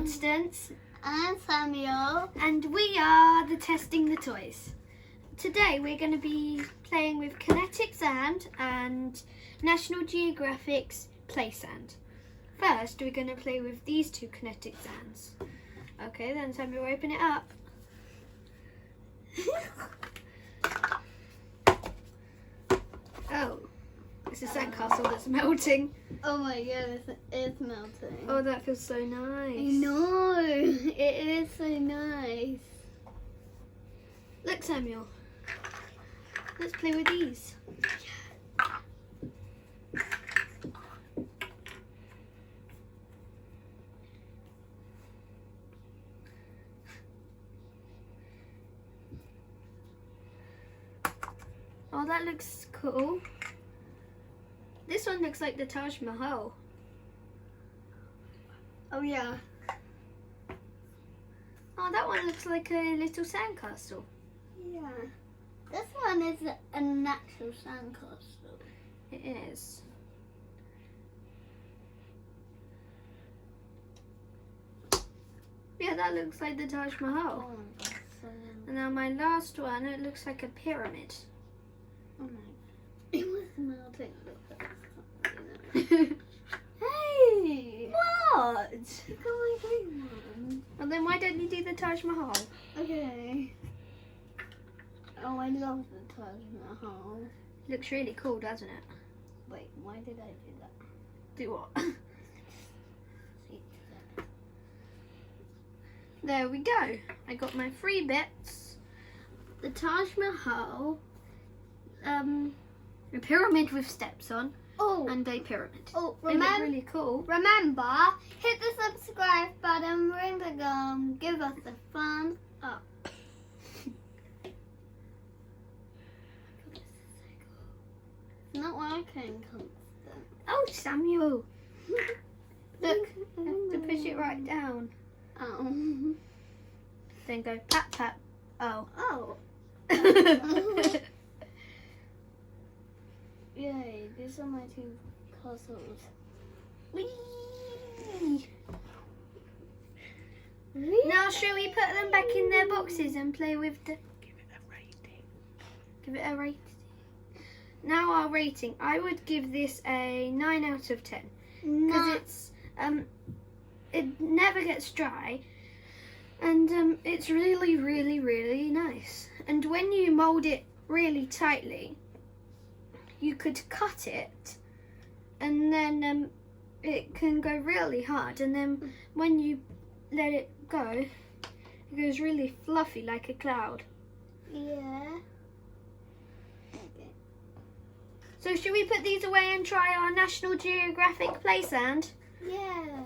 Constance. I'm Samuel. And we are the Testing the Toys. Today we're going to be playing with Kinetic Sand and National Geographic's Play Sand. First we're going to play with these two Kinetic Sands. Okay, then Samuel, open it up. Oh, it's a sandcastle that's melting. Oh my god, it's melting. Oh, that feels so nice. I know, it is so nice. Look, Samuel. Let's play with these. Oh, that looks cool. This one looks like the Taj Mahal. Oh yeah. Oh, that one looks like a little sandcastle. Yeah. This one is a natural sandcastle. It is. Yeah, that looks like the Taj Mahal. Oh my god. So And now my last one, it looks like a pyramid. oh my. It was melting. Hey! What? Look at my green one. Well, then why don't you do the Taj Mahal? Okay. Oh, I love the Taj Mahal. Looks really cool, doesn't it? Wait, why did I do that? Do what? See, There we go. I got my 3 bits. The Taj Mahal, a pyramid with steps on, oh, and a pyramid. oh, They look really cool. remember, hit the subscribe button, ring the gong, give us a thumbs up. It's not working, Constant. Oh, Samuel. Look, you have to push it right down. Oh. Then go pat pat. Oh. Oh. Yay, these are my 2 castles. Whee! Now shall we put them back in their boxes and play with the... Give it a rating. Give it a rating. Now our rating. I would give this a 9 out of 10. Because it's it never gets dry, and it's really, really, really nice. And when you mold it really tightly, you could cut it, and then it can go really hard. And then when you let it go, it goes really fluffy like a cloud. Yeah. Okay. So should we put these away and try our National Geographic Play Sand? Yeah.